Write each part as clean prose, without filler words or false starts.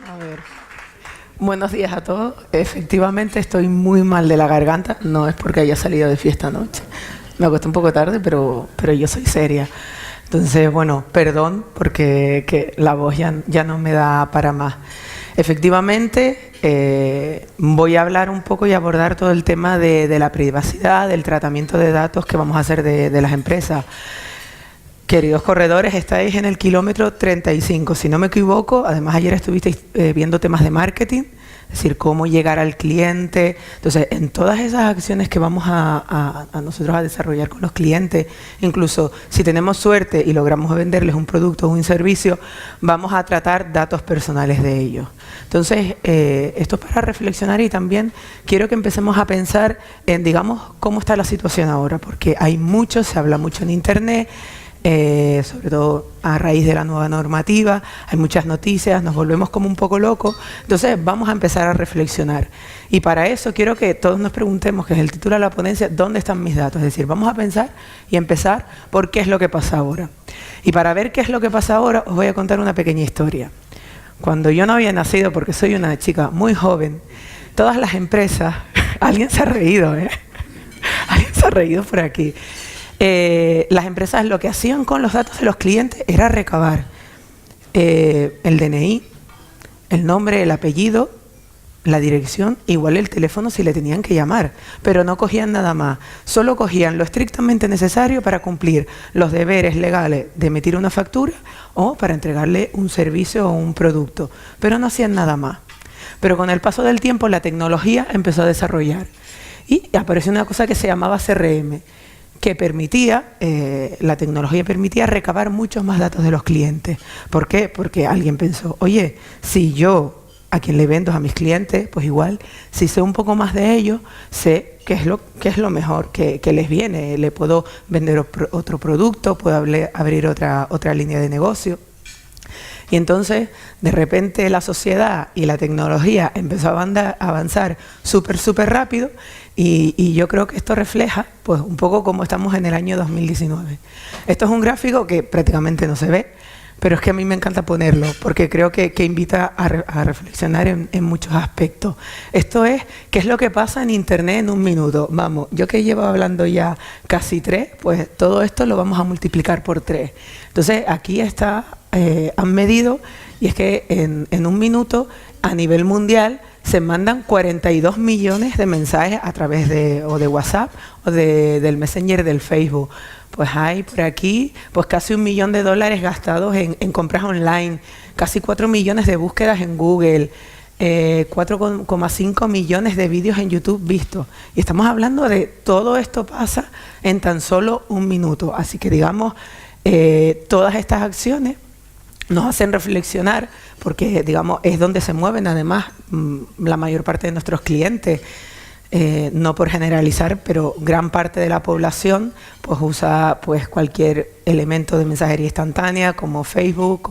A ver. Buenos días a todos. Efectivamente estoy muy mal de la garganta. No es porque haya salido de fiesta anoche. Me acosté un poco tarde, pero yo soy seria. Entonces, bueno, perdón porque la voz ya no me da para más. Efectivamente, voy a hablar un poco y abordar todo el tema de la privacidad, del tratamiento de datos que vamos a hacer de las empresas. Queridos corredores, estáis en el kilómetro 35, si no me equivoco. Además, ayer estuvisteis viendo temas de marketing, es decir, cómo llegar al cliente. Entonces, en todas esas acciones que vamos a nosotros a desarrollar con los clientes, incluso si tenemos suerte y logramos venderles un producto o un servicio, vamos a tratar datos personales de ellos. Entonces, esto es para reflexionar y también quiero que empecemos a pensar en, digamos, cómo está la situación ahora, porque hay mucho, se habla mucho en Internet, sobre todo a raíz de la nueva normativa, hay muchas noticias, nos volvemos como un poco locos. Entonces vamos a empezar a reflexionar y para eso quiero que todos nos preguntemos, que es el título de la ponencia, ¿dónde están mis datos? Es decir, vamos a pensar y empezar por qué es lo que pasa ahora. Y para ver qué es lo que pasa ahora os voy a contar una pequeña historia. Cuando yo no había nacido, porque soy una chica muy joven, todas las empresas, alguien se ha reído, alguien se ha reído por aquí. Las empresas lo que hacían con los datos de los clientes era recabar el DNI, el nombre, el apellido, la dirección, igual el teléfono si le tenían que llamar, pero no cogían nada más, solo cogían lo estrictamente necesario para cumplir los deberes legales de emitir una factura o para entregarle un servicio o un producto, pero no hacían nada más. Pero con el paso del tiempo la tecnología empezó a desarrollar y apareció una cosa que se llamaba CRM, que permitía, la tecnología permitía recabar muchos más datos de los clientes. ¿Por qué? Porque alguien pensó, oye, si yo a quien le vendo a mis clientes, pues igual, si sé un poco más de ellos, sé qué es lo mejor que les viene. Le puedo vender otro producto, puedo abrir otra línea de negocio. Y entonces, de repente, la sociedad y la tecnología empezó a avanzar súper rápido y yo creo que esto refleja pues un poco cómo estamos en el año 2019. Esto es un gráfico que prácticamente no se ve, pero es que a mí me encanta ponerlo porque creo que invita a reflexionar en muchos aspectos. Esto es, ¿qué es lo que pasa en Internet en un minuto? Vamos, yo que llevo hablando ya casi 3, pues todo esto lo vamos a multiplicar por 3. Entonces, aquí está, han medido, y es que en un minuto, a nivel mundial, se mandan 42 millones de mensajes a través de WhatsApp o del Messenger del Facebook. Pues hay por aquí pues casi $1 millón gastados en compras online, casi 4 millones de búsquedas en Google, 4,5 millones de vídeos en YouTube vistos. Y estamos hablando de todo esto pasa en tan solo un minuto. Así que digamos, todas estas acciones nos hacen reflexionar porque, digamos, es donde se mueven además la mayor parte de nuestros clientes. No por generalizar, pero gran parte de la población pues usa pues cualquier elemento de mensajería instantánea como Facebook,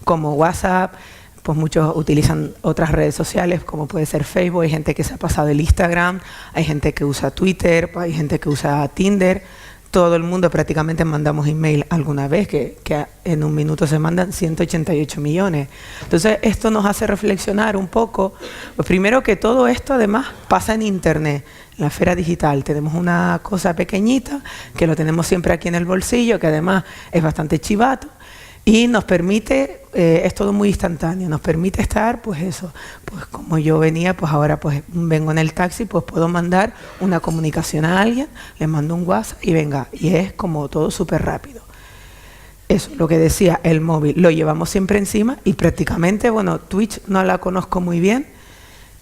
como WhatsApp. Pues muchos utilizan otras redes sociales como puede ser Facebook, hay gente que se ha pasado el Instagram, hay gente que usa Twitter, hay gente que usa Tinder. Todo el mundo prácticamente mandamos email alguna vez, que en un minuto se mandan 188 millones. Entonces, esto nos hace reflexionar un poco. Pues primero que todo esto además pasa en Internet, en la esfera digital. Tenemos una cosa pequeñita que lo tenemos siempre aquí en el bolsillo, que además es bastante chivato. Y nos permite, es todo muy instantáneo, nos permite estar, pues eso, pues como yo venía, pues ahora pues vengo en el taxi, pues puedo mandar una comunicación a alguien, le mando un WhatsApp y venga, y es como todo súper rápido. Eso, lo que decía, el móvil, lo llevamos siempre encima y prácticamente, bueno, Twitch no la conozco muy bien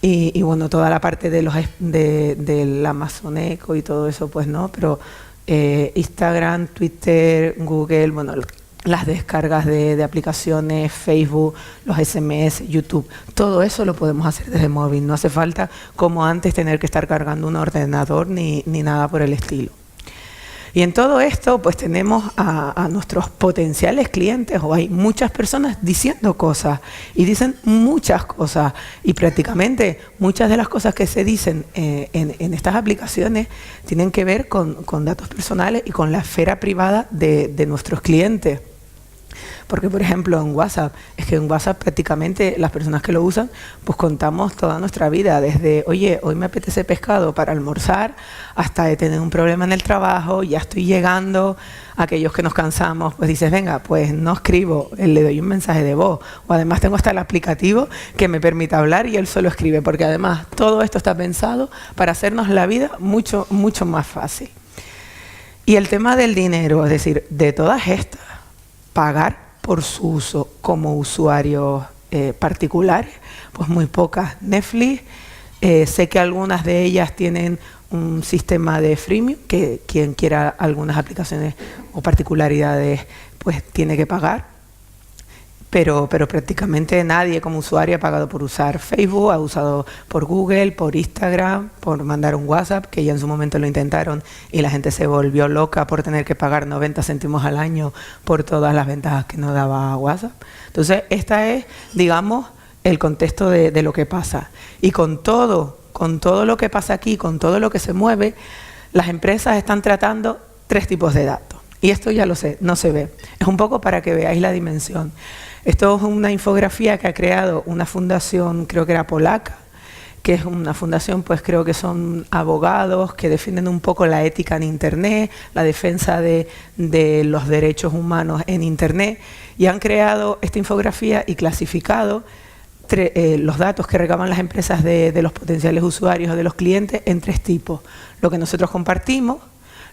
y bueno, toda la parte del Amazon Echo y todo eso, pues no, pero Instagram, Twitter, Google, bueno, las descargas de aplicaciones, Facebook, los SMS, YouTube, todo eso lo podemos hacer desde móvil. No hace falta, como antes, tener que estar cargando un ordenador ni nada por el estilo. Y en todo esto, pues tenemos a nuestros potenciales clientes, o hay muchas personas diciendo cosas, y dicen muchas cosas, y prácticamente muchas de las cosas que se dicen en estas aplicaciones tienen que ver con datos personales y con la esfera privada de nuestros clientes. Porque, por ejemplo, en WhatsApp, es que en WhatsApp prácticamente las personas que lo usan, pues contamos toda nuestra vida, desde, oye, hoy me apetece pescado para almorzar, hasta de tener un problema en el trabajo, ya estoy llegando. Aquellos que nos cansamos, pues dices, venga, pues no escribo, le doy un mensaje de voz. O además tengo hasta el aplicativo que me permite hablar y él solo escribe, porque además todo esto está pensado para hacernos la vida mucho, mucho más fácil. Y el tema del dinero, es decir, de todas estas, pagar por su uso como usuarios particulares, pues muy pocas. Netflix, sé que algunas de ellas tienen un sistema de freemium, que quien quiera algunas aplicaciones o particularidades, pues tiene que pagar. Pero prácticamente nadie como usuario ha pagado por usar Facebook, ha usado por Google, por Instagram, por mandar un WhatsApp, que ya en su momento lo intentaron y la gente se volvió loca por tener que pagar 90 céntimos al año por todas las ventajas que nos daba WhatsApp. Entonces, esta es, digamos, el contexto de lo que pasa. Y con todo lo que pasa aquí, con todo lo que se mueve, las empresas están tratando 3 tipos de datos. Y esto ya lo sé, no se ve. Es un poco para que veáis la dimensión. Esto es una infografía que ha creado una fundación, creo que era polaca, que es una fundación, pues creo que son abogados que defienden un poco la ética en Internet, la defensa de los derechos humanos en Internet, y han creado esta infografía y clasificado los datos que recaban las empresas de los potenciales usuarios o de los clientes en 3 tipos. Lo que nosotros compartimos,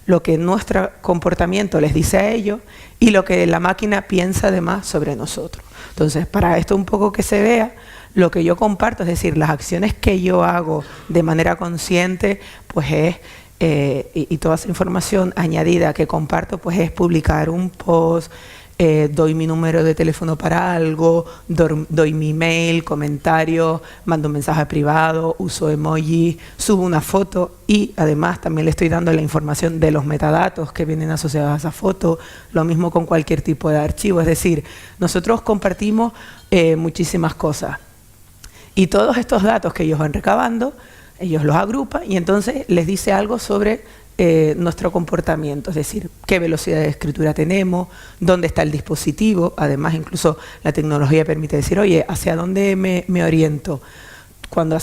lo que nuestro comportamiento les dice a ellos y lo que la máquina piensa además sobre nosotros. Entonces, para esto un poco que se vea, lo que yo comparto, es decir, las acciones que yo hago de manera consciente, pues es, y toda esa información añadida que comparto, pues es publicar un post, doy mi número de teléfono para algo, doy mi email, comentarios, mando un mensaje privado, uso emoji, subo una foto y además también le estoy dando la información de los metadatos que vienen asociados a esa foto, lo mismo con cualquier tipo de archivo. Es decir, nosotros compartimos muchísimas cosas y todos estos datos que ellos van recabando, ellos los agrupan y entonces les dice algo sobre nuestro comportamiento, es decir, qué velocidad de escritura tenemos, dónde está el dispositivo. Además, incluso la tecnología permite decir, oye, ¿hacia dónde me oriento? Cuando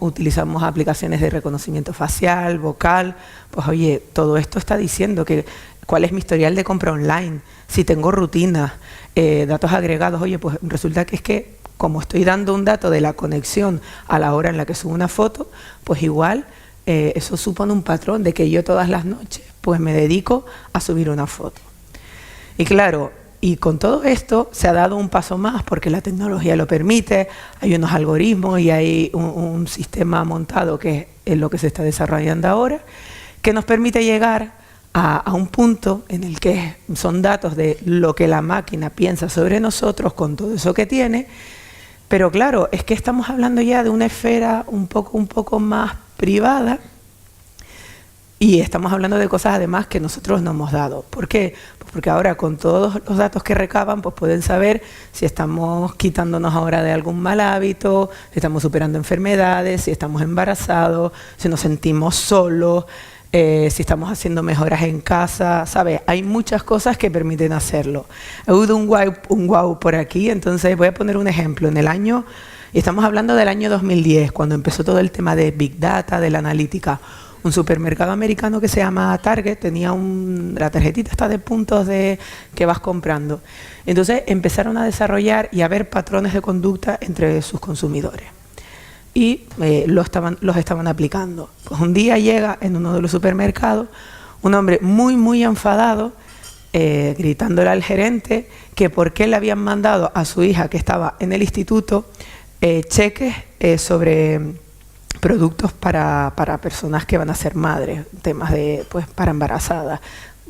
utilizamos aplicaciones de reconocimiento facial, vocal, pues oye, todo esto está diciendo cuál es mi historial de compra online, si tengo rutinas, datos agregados. Oye, pues resulta que es que como estoy dando un dato de la conexión a la hora en la que subo una foto, pues igual eso supone un patrón de que yo todas las noches pues me dedico a subir una foto. Y claro, y con todo esto se ha dado un paso más porque la tecnología lo permite, hay unos algoritmos y hay un sistema montado que es lo que se está desarrollando ahora, que nos permite llegar a un punto en el que son datos de lo que la máquina piensa sobre nosotros con todo eso que tiene, pero claro, es que estamos hablando ya de una esfera un poco más privada y estamos hablando de cosas además que nosotros no hemos dado. ¿Por qué? Pues porque ahora con todos los datos que recaban pues pueden saber si estamos quitándonos ahora de algún mal hábito, si estamos superando enfermedades, si estamos embarazados, si nos sentimos solos, si estamos haciendo mejoras en casa, ¿sabes? Hay muchas cosas que permiten hacerlo. He oído un wow por aquí, entonces voy a poner un ejemplo. En el año, y estamos hablando del año 2010, cuando empezó todo el tema de Big Data, de la analítica. Un supermercado americano que se llama Target tenía la tarjetita esta de puntos que vas comprando. Entonces empezaron a desarrollar y a ver patrones de conducta entre sus consumidores. Y los estaban aplicando. Pues un día llega en uno de los supermercados un hombre muy enfadado, gritándole al gerente que por qué le habían mandado a su hija que estaba en el instituto cheques sobre productos para personas que van a ser madres, temas de pues para embarazadas,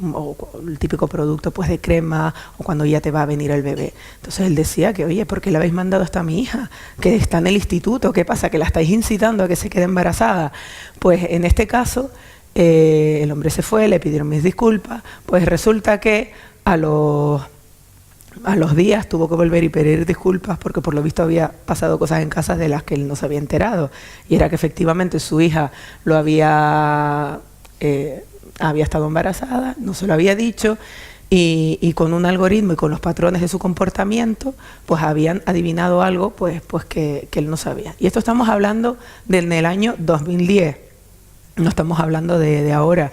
o el típico producto pues de crema o cuando ya te va a venir el bebé. Entonces él decía que, oye, ¿por qué le habéis mandado esto a mi hija? Que está en el instituto, ¿qué pasa? ¿Que la estáis incitando a que se quede embarazada? Pues en este caso el hombre se fue, le pidieron mis disculpas, pues resulta que a los días tuvo que volver y pedir disculpas porque por lo visto había pasado cosas en casa de las que él no se había enterado, y era que efectivamente su hija había estado embarazada, no se lo había dicho, y con un algoritmo y con los patrones de su comportamiento, pues habían adivinado algo pues que él no sabía. Y esto estamos hablando del año 2010, no estamos hablando de ahora.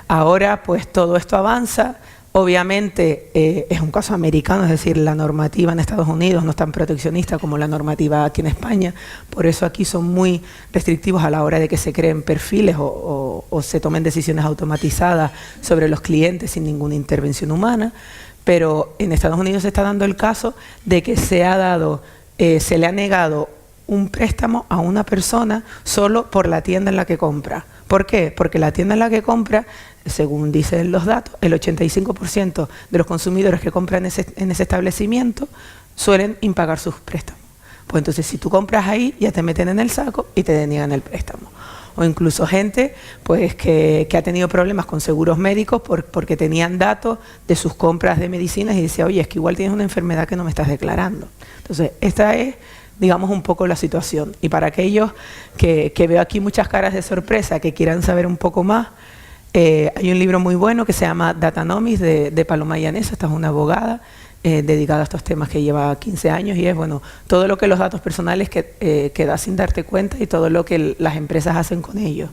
Ahora pues todo esto avanza. Obviamente es un caso americano, es decir, la normativa en Estados Unidos no es tan proteccionista como la normativa aquí en España, por eso aquí son muy restrictivos a la hora de que se creen perfiles o se tomen decisiones automatizadas sobre los clientes sin ninguna intervención humana, pero en Estados Unidos se está dando el caso de que se le ha negado un préstamo a una persona solo por la tienda en la que compra. ¿Por qué? Porque la tienda en la que compra, según dicen los datos, el 85% de los consumidores que compran en ese establecimiento suelen impagar sus préstamos. Pues entonces si tú compras ahí ya te meten en el saco y te deniegan el préstamo. O incluso gente pues que ha tenido problemas con seguros médicos porque tenían datos de sus compras de medicinas y decía, oye, es que igual tienes una enfermedad que no me estás declarando. Entonces esta es, digamos, un poco la situación. Y para aquellos que veo aquí muchas caras de sorpresa, que quieran saber un poco más, hay un libro muy bueno que se llama Datanomics de Paloma Llanesa. Esta es una abogada dedicada a estos temas que lleva 15 años y es, bueno, todo lo que los datos personales que das sin darte cuenta y todo lo que las empresas hacen con ellos.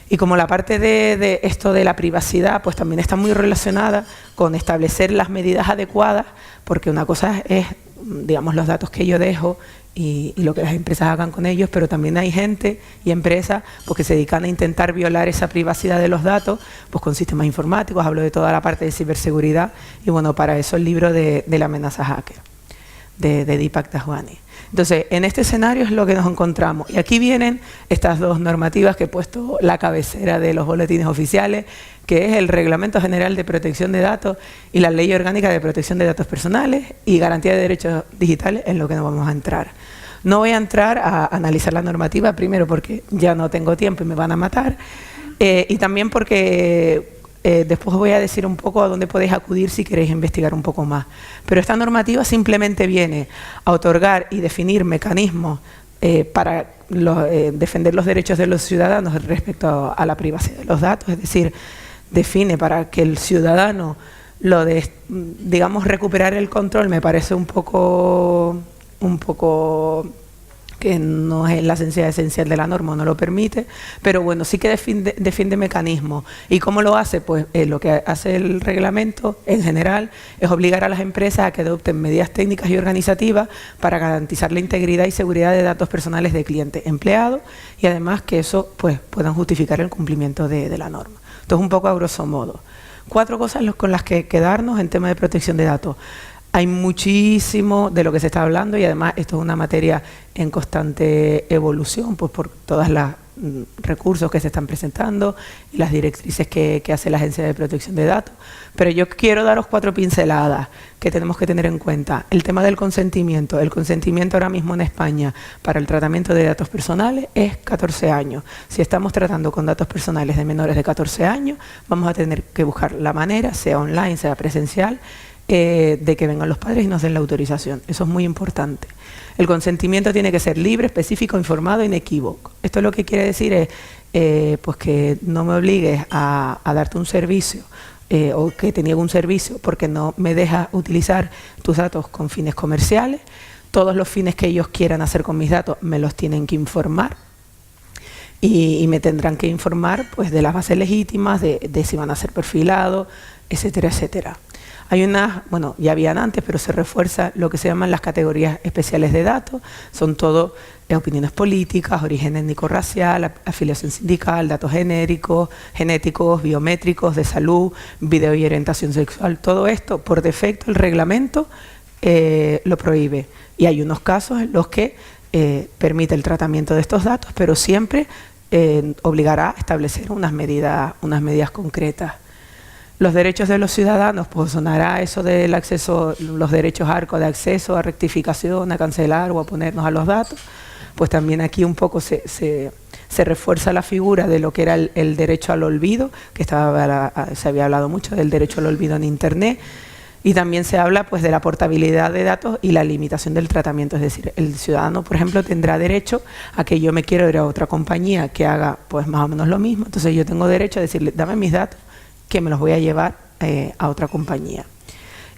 Y como la parte de esto de la privacidad, pues también está muy relacionada con establecer las medidas adecuadas, porque una cosa es, digamos, los datos que yo dejo y lo que las empresas hagan con ellos, pero también hay gente y empresas pues, que se dedican a intentar violar esa privacidad de los datos pues con sistemas informáticos. Hablo de toda la parte de ciberseguridad y bueno, para eso el libro de la amenaza hacker de Deepak Dashwani. Entonces, en este escenario es lo que nos encontramos. Y aquí vienen estas dos normativas que he puesto la cabecera de los boletines oficiales, que es el Reglamento General de Protección de Datos y la Ley Orgánica de Protección de Datos Personales y Garantía de Derechos Digitales, en lo que nos vamos a entrar. No voy a entrar a analizar la normativa, primero porque ya no tengo tiempo y me van a matar, y también porque después voy a decir un poco a dónde podéis acudir si queréis investigar un poco más. Pero esta normativa simplemente viene a otorgar y definir mecanismos para defender los derechos de los ciudadanos respecto a la privacidad de los datos, es decir, define para que el ciudadano digamos, recuperar el control. Me parece un poco que no es la esencial de la norma, no lo permite, pero bueno, sí que defiende mecanismos. ¿Y cómo lo hace? Pues lo que hace el reglamento en general es obligar a las empresas a que adopten medidas técnicas y organizativas para garantizar la integridad y seguridad de datos personales de clientes, empleados, y además que eso pues puedan justificar el cumplimiento de la norma. Esto es un poco a grosso modo. 4 cosas con las que quedarnos en tema de protección de datos. Hay muchísimo de lo que se está hablando y además esto es una materia en constante evolución, pues por todos los recursos que se están presentando y las directrices que hace la Agencia de Protección de Datos. Pero yo quiero daros 4 pinceladas que tenemos que tener en cuenta. El tema del consentimiento. El consentimiento ahora mismo en España para el tratamiento de datos personales es 14 años. Si estamos tratando con datos personales de menores de 14 años, vamos a tener que buscar la manera, sea online, sea presencial, de que vengan los padres y nos den la autorización. Eso es muy importante. El consentimiento tiene que ser libre, específico, informado e inequívoco. Esto lo que quiere decir es pues que no me obligues a darte un servicio o que te niegue un servicio porque no me dejas utilizar tus datos con fines comerciales. Todos los fines que ellos quieran hacer con mis datos me los tienen que informar. Y me tendrán que informar pues, de las bases legítimas, de si van a ser perfilados, etcétera, etcétera. Hay unas, bueno, ya habían antes, pero se refuerza lo que se llaman las categorías especiales de datos. Son todo opiniones políticas, origen étnico-racial, afiliación sindical, datos genéticos, biométricos, de salud, video y orientación sexual. Todo esto, por defecto, el reglamento lo prohíbe. Y hay unos casos en los que permite el tratamiento de estos datos, pero siempre obligará a establecer unas medidas concretas. Los derechos de los ciudadanos, pues sonará eso del acceso, los derechos ARCO de acceso, a rectificación, a cancelar o a ponernos a los datos. Pues también aquí un poco se refuerza la figura de lo que era el derecho al olvido, que se había hablado mucho del derecho al olvido en Internet, y también se habla pues de la portabilidad de datos y la limitación del tratamiento. Es decir, el ciudadano, por ejemplo, tendrá derecho a que yo me quiero ir a otra compañía que haga pues más o menos lo mismo, entonces yo tengo derecho a decirle, dame mis datos, que me los voy a llevar a otra compañía.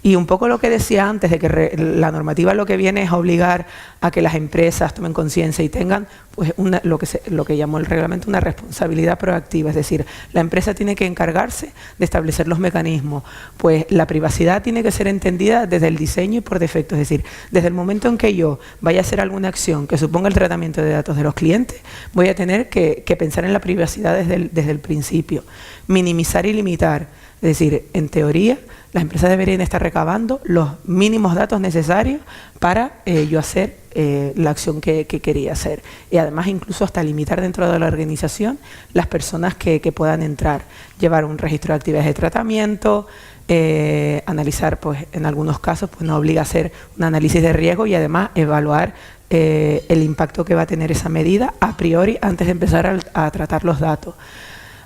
Y un poco lo que decía antes, de que la normativa lo que viene es obligar a que las empresas tomen conciencia y tengan pues lo que llamó el reglamento una responsabilidad proactiva. Es decir, la empresa tiene que encargarse de establecer los mecanismos. Pues la privacidad tiene que ser entendida desde el diseño y por defecto. Es decir, desde el momento en que yo vaya a hacer alguna acción que suponga el tratamiento de datos de los clientes, voy a tener que pensar en la privacidad desde el principio. Minimizar y limitar. Es decir, en teoría, las empresas deberían estar recabando los mínimos datos necesarios para yo hacer la acción que quería hacer. Y además incluso hasta limitar dentro de la organización las personas que puedan entrar. Llevar un registro de actividades de tratamiento, analizar, pues en algunos casos pues nos obliga a hacer un análisis de riesgo y además evaluar el impacto que va a tener esa medida a priori antes de empezar a tratar los datos.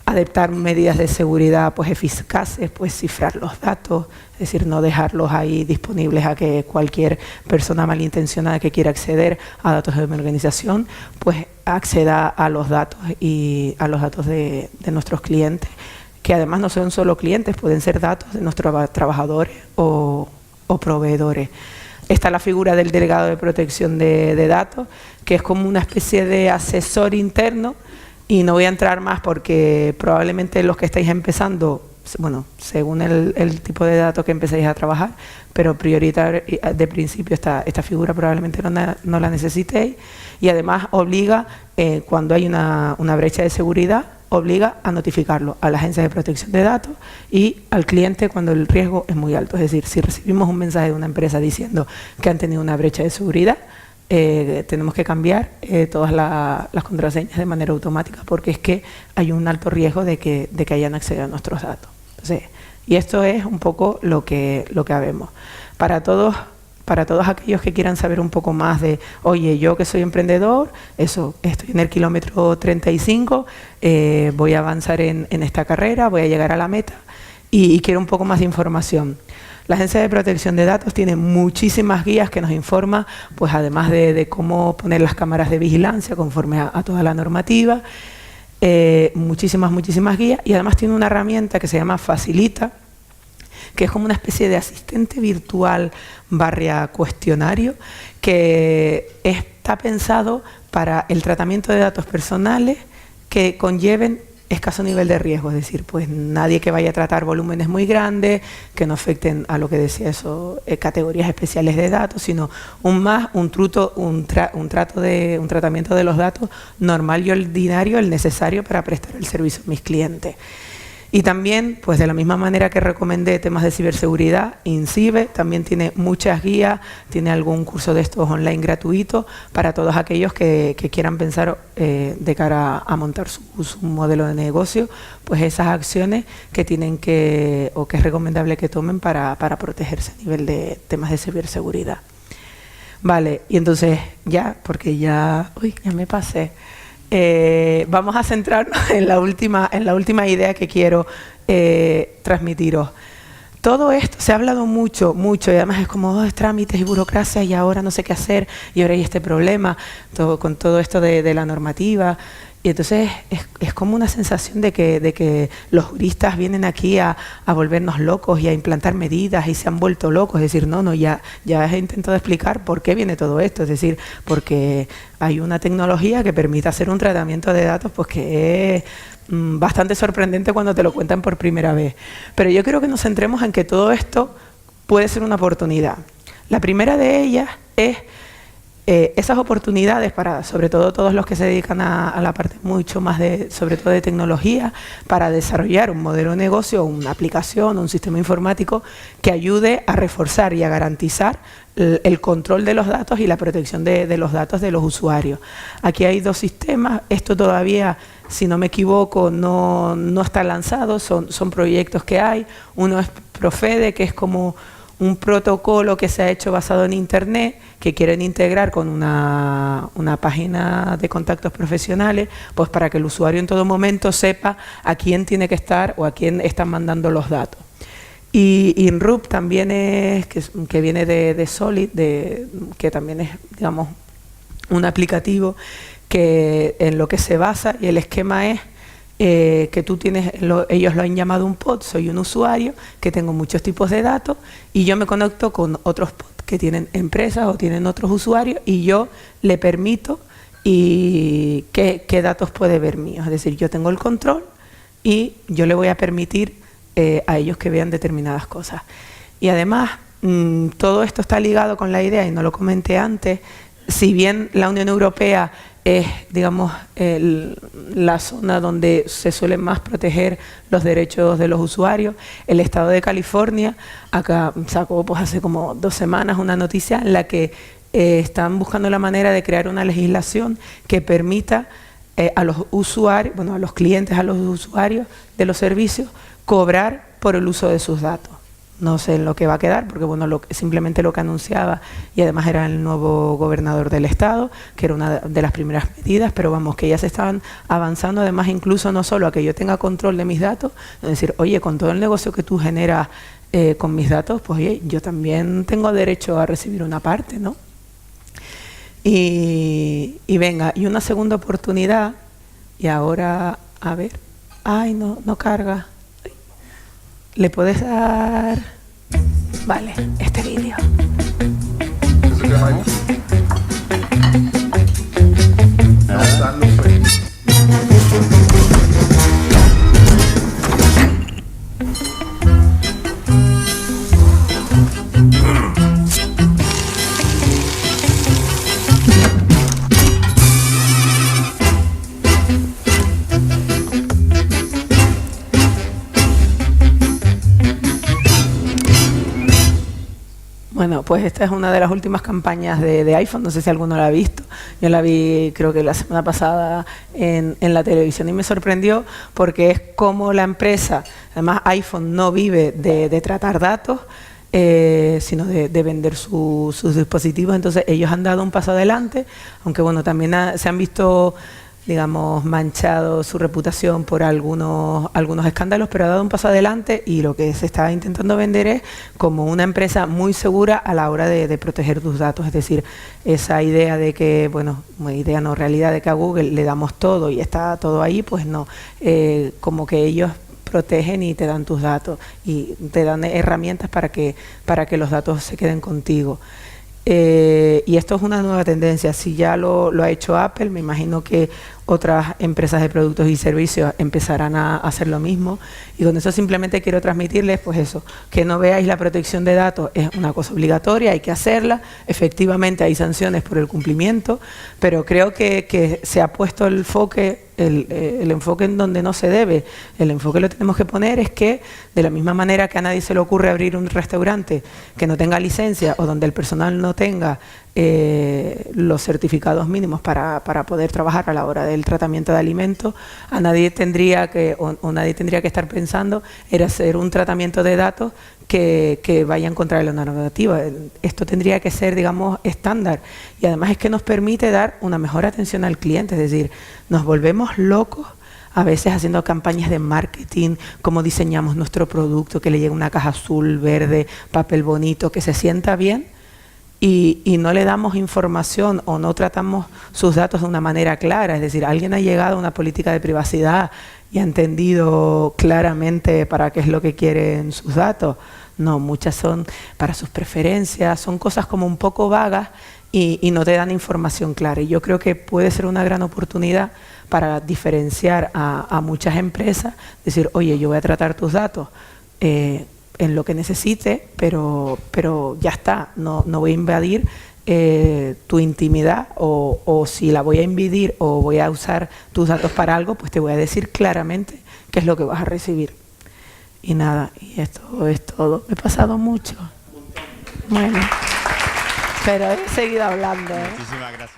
Adoptar medidas de seguridad pues eficaces, pues cifrar los datos, es decir, no dejarlos ahí disponibles a que cualquier persona malintencionada que quiera acceder a datos de mi organización, pues acceda a los datos y a los datos de nuestros clientes, que además no son solo clientes, pueden ser datos de nuestros trabajadores o proveedores. Está la figura del delegado de protección de datos, que es como una especie de asesor interno. Y no voy a entrar más porque probablemente los que estáis empezando, bueno, según el tipo de datos que empecéis a trabajar, pero prioritario de principio esta figura probablemente no la necesitéis, y además obliga, cuando hay una brecha de seguridad, obliga a notificarlo a la agencia de protección de datos y al cliente cuando el riesgo es muy alto. Es decir, si recibimos un mensaje de una empresa diciendo que han tenido una brecha de seguridad, tenemos que cambiar todas las contraseñas de manera automática porque es que hay un alto riesgo de que hayan accedido a nuestros datos. Entonces, y esto es un poco lo que habemos. Para todos aquellos que quieran saber un poco más de, oye, yo que soy emprendedor, estoy en el kilómetro 35, voy a avanzar en esta carrera, voy a llegar a la meta y quiero un poco más de información. La Agencia de Protección de Datos tiene muchísimas guías que nos informan, pues además de cómo poner las cámaras de vigilancia conforme a toda la normativa, muchísimas guías, y además tiene una herramienta que se llama Facilita, que es como una especie de asistente virtual / cuestionario que está pensado para el tratamiento de datos personales que conlleven escaso nivel de riesgo, es decir, pues nadie que vaya a tratar volúmenes muy grandes, que no afecten a lo que decía eso, categorías especiales de datos, sino un tratamiento de los datos normal y ordinario, el necesario para prestar el servicio a mis clientes. Y también, pues de la misma manera que recomendé temas de ciberseguridad, INCIBE también tiene muchas guías, tiene algún curso de estos online gratuito para todos aquellos que quieran pensar de cara a montar su modelo de negocio, pues esas acciones que tienen o que es recomendable que tomen para protegerse a nivel de temas de ciberseguridad. Vale, y entonces ya, porque ya me pasé. Vamos a centrarnos en la última idea que quiero transmitiros. Todo esto se ha hablado mucho, y además es como trámites y burocracia y ahora no sé qué hacer y ahora hay este problema con todo esto de la normativa. Y entonces es como una sensación de que los juristas vienen aquí a volvernos locos y a implantar medidas y se han vuelto locos. Es decir, ya he intentado explicar por qué viene todo esto. Es decir, porque hay una tecnología que permite hacer un tratamiento de datos pues que es bastante sorprendente cuando te lo cuentan por primera vez. Pero yo creo que nos centremos en que todo esto puede ser una oportunidad. La primera de ellas es esas oportunidades para, sobre todo todos los que se dedican a la parte mucho más sobre todo de tecnología, para desarrollar un modelo de negocio, una aplicación, un sistema informático que ayude a reforzar y a garantizar el control de los datos y la protección de los datos de los usuarios. Aquí hay dos sistemas, esto todavía, si no me equivoco, no está lanzado, son proyectos que hay. Uno es Profede, que es como un protocolo que se ha hecho basado en Internet, que quieren integrar con una página de contactos profesionales, pues para que el usuario en todo momento sepa a quién tiene que estar o a quién están mandando los datos. Y INRUP también que viene de Solid, que también es, digamos, un aplicativo que en lo que se basa, y el esquema es que tú tienes, ellos lo han llamado un pod, soy un usuario que tengo muchos tipos de datos y yo me conecto con otros pods que tienen empresas o tienen otros usuarios y yo le permito y qué datos puede ver míos. Es decir, yo tengo el control y yo le voy a permitir a ellos que vean determinadas cosas. Y además, todo esto está ligado con la idea, y no lo comenté antes, si bien la Unión Europea es, digamos, la zona donde se suelen más proteger los derechos de los usuarios, el Estado de California acá sacó pues hace como 2 semanas una noticia en la que están buscando la manera de crear una legislación que permita a los usuarios, bueno, a los clientes, a los usuarios de los servicios, cobrar por el uso de sus datos. No sé en lo que va a quedar, porque bueno, simplemente lo que anunciaba, y además era el nuevo gobernador del estado, que era una de las primeras medidas, pero vamos, que ya se estaban avanzando, además incluso no solo a que yo tenga control de mis datos, es decir, oye, con todo el negocio que tú generas con mis datos, pues oye, yo también tengo derecho a recibir una parte, ¿no? Y venga, y una segunda oportunidad, y ahora, a ver, ay, no carga. ¿Le puedes dar? Vale, este vídeo. Bueno, pues esta es una de las últimas campañas de iPhone, no sé si alguno la ha visto. Yo la vi creo que la semana pasada en la televisión y me sorprendió porque es como la empresa, además iPhone no vive de tratar datos, sino de vender sus dispositivos, entonces ellos han dado un paso adelante, aunque bueno, también se han visto, digamos, manchado su reputación por algunos escándalos, pero ha dado un paso adelante y lo que se está intentando vender es como una empresa muy segura a la hora de proteger tus datos. Es decir, esa idea de que, bueno, idea no, realidad de que a Google le damos todo y está todo ahí, pues no, como que ellos protegen y te dan tus datos y te dan herramientas para que los datos se queden contigo. Y esto es una nueva tendencia. Si ya lo ha hecho Apple, me imagino que otras empresas de productos y servicios empezarán a hacer lo mismo. Y con eso simplemente quiero transmitirles, pues eso, que no veáis la protección de datos es una cosa obligatoria, hay que hacerla. Efectivamente hay sanciones por el cumplimiento, pero creo que se ha puesto el enfoque en donde no se debe. El enfoque lo tenemos que poner es que, de la misma manera que a nadie se le ocurre abrir un restaurante que no tenga licencia o donde el personal no tenga los certificados mínimos para poder trabajar a la hora del tratamiento de alimentos, a nadie tendría que nadie tendría que estar pensando en hacer un tratamiento de datos que vaya en contra de la normativa. Esto tendría que ser, digamos, estándar, y además es que nos permite dar una mejor atención al cliente. Es decir, nos volvemos locos a veces haciendo campañas de marketing, cómo diseñamos nuestro producto, que le llegue una caja azul, verde, papel bonito, que se sienta bien, y no le damos información o no tratamos sus datos de una manera clara. Es decir, alguien ha llegado a una política de privacidad y ha entendido claramente para qué es lo que quieren sus datos. No, muchas son para sus preferencias, son cosas como un poco vagas y no te dan información clara. Y yo creo que puede ser una gran oportunidad para diferenciar a muchas empresas, decir, oye, yo voy a tratar tus datos en lo que necesite, pero ya está, no voy a invadir tu intimidad, o si la voy a invadir o voy a usar tus datos para algo, pues te voy a decir claramente qué es lo que vas a recibir. Y nada, y esto es todo. Me he pasado mucho. Bueno, pero he seguido hablando. Muchísimas gracias.